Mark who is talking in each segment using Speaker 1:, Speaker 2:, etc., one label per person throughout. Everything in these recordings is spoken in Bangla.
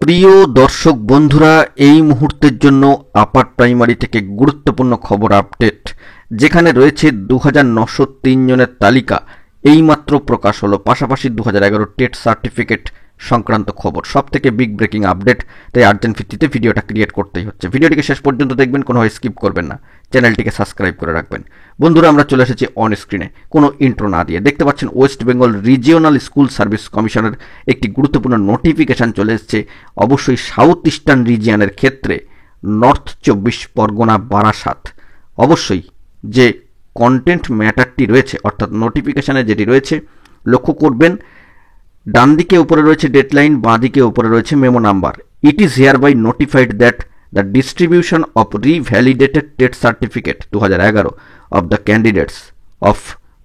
Speaker 1: প্রিয় দর্শক বন্ধুরা, এই মুহূর্তের জন্য আপার প্রাইমারি থেকে গুরুত্বপূর্ণ খবর আপডেট, যেখানে রয়েছে 2903 জনের তালিকা এইমাত্র প্রকাশ হলো। পাশাপাশি 2011 টেট সার্টিফিকেট সংক্রান্ত খবর, সব থেকে বিগ ব্রেকিং আপডেট। তাই আর্জেন্ট ভিত্তিতে ভিডিওটা ক্রিয়েট করতেই হচ্ছে। ভিডিওটিকে শেষ পর্যন্ত দেখবেন, কোনোভাবে স্কিপ করবেন না, চ্যানেলটিকে সাবস্ক্রাইব করে রাখবেন। বন্ধুরা, আমরা চলে এসেছি অন স্ক্রিনে, কোনো ইন্ট্রো না দিয়ে। দেখতে পাচ্ছেন West Bengal Regional School service কমিশনের একটি গুরুত্বপূর্ণ নোটিফিকেশান চলে এসেছে, অবশ্যই সাউথ ইস্টার্ন রিজিয়নের ক্ষেত্রে নর্থ 24 পরগনা বারাসাত। অবশ্যই যে কন্টেন্ট ম্যাটারটি রয়েছে, অর্থাৎ নোটিফিকেশানে যেটি রয়েছে, লক্ষ্য করবেন ডান দিকে উপরে রয়েছে ডেডলাইন, বাঁ দিকে উপরে রয়েছে memo number. It is hereby notified that the distribution of revalidated TET certificate 2011 of the candidates of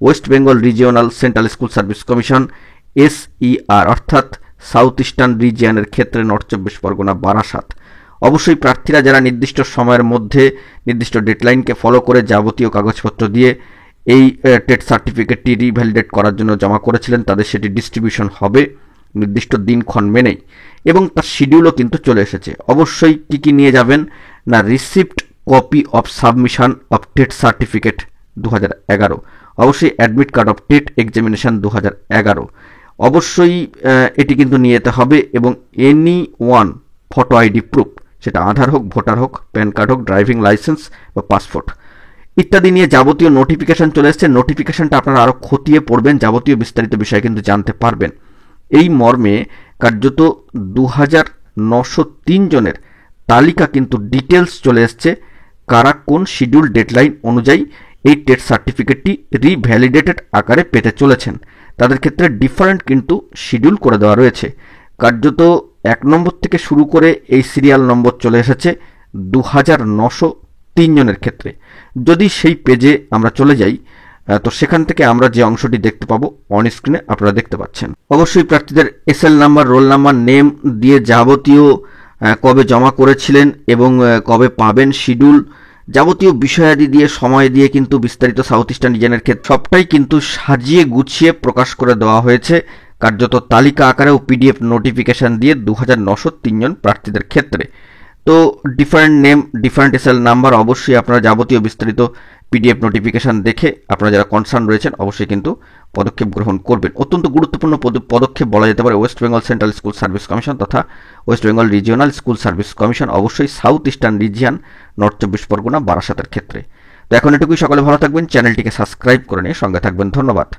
Speaker 1: West Bengal Regional Central School Service Commission SER অর্থাৎ সাউথ ইস্টার্ন রিজিয়নের ক্ষেত্রে নর্থ 24 পরগনা বারাসাত। অবশ্যই প্রার্থীরা যারা নির্দিষ্ট সময়ের মধ্যে নির্দিষ্ট ডেডলাইনকে ফলো করে যাবতীয় কাগজপত্র দিয়ে এই টেট সার্টিফিকেটটি রিভ্যালিডেট করার জন্য জমা করেছিলেন, তাদের সেটি ডিস্ট্রিবিউশন হবে নির্দিষ্ট দিনক্ষণ মেনেই, এবং তার শিডিউলও কিন্তু চলে এসেছে। অবশ্যই কী কী নিয়ে যাবেন না, receipt copy of submission of TET certificate 2011, অবশ্যই admit card of TET examination 2011, অবশ্যই এটি কিন্তু নিয়ে যেতে হবে, এবং any one photo ID proof, সেটা আধার হোক, ভোটার হোক, প্যান কার্ড হোক, ড্রাইভিং লাইসেন্স বা পাসপোর্ট ইত্যাদি নিয়ে যাবতীয় নোটিফিকেশান চলে এসছে। নোটিফিকেশানটা আপনারা আরও খতিয়ে পড়বেন, যাবতীয় বিস্তারিত বিষয় কিন্তু জানতে পারবেন। এই মর্মে কার্যত 2903 জনের তালিকা কিন্তু ডিটেলস চলে এসছে, কারা কোন শিডিউল ডেডলাইন অনুযায়ী এই টেট সার্টিফিকেটটি রিভ্যালিডেটেড আকারে পেতে চলেছেন। তাদের ক্ষেত্রে ডিফারেন্ট কিন্তু শিডিউল করে দেওয়া রয়েছে। কার্যত 1 নম্বর থেকে শুরু করে এই সিরিয়াল নম্বর চলে এসেছে 2903 জনের ক্ষেত্রে। যদি সেই পেজে আমরা চলে যাই, তো সেখান থেকে আমরা যে অংশটি দেখতে পাবো অন স্ক্রিনে আপনারা দেখতে পাচ্ছেন। অবশ্যই প্রার্থীদের SL number, roll number, name দিয়ে যাবতীয় কবে জমা করেছিলেন এবং কবে পাবেন শিডিউল, যাবতীয় বিষয়াদি দিয়ে, সময় দিয়ে কিন্তু বিস্তারিত সাউথ ইস্টার্ন রিজিয়নের ক্ষেত্রে সবটাই কিন্তু সাজিয়ে গুছিয়ে প্রকাশ করে দেওয়া হয়েছে কার্যত তালিকা আকারে ও পিডিএফ নোটিফিকেশান দিয়ে 2903 জন প্রার্থীদের ক্ষেত্রে। তো different name, different SL number, অবশ্যই আপনারা যাবতীয় বিস্তারিত পিডিএফ নোটিফিকেশান দেখে আপনারা যারা কনসার্ন রয়েছেন অবশ্যই কিন্তু পদক্ষেপ গ্রহণ করবেন। অত্যন্ত গুরুত্বপূর্ণ পদক্ষেপ বলা যেতে পারে West Bengal Central School Service Commission তথা West Bengal Regional School Service Commission, অবশ্যই south eastern region north 24 Parganas বারাসাতের ক্ষেত্রে। তো এখন এটুকুই, সকলে ভালো থাকবেন, চ্যানেলটিকে সাবস্ক্রাইব করে নিয়ে সঙ্গে থাকবেন। ধন্যবাদ।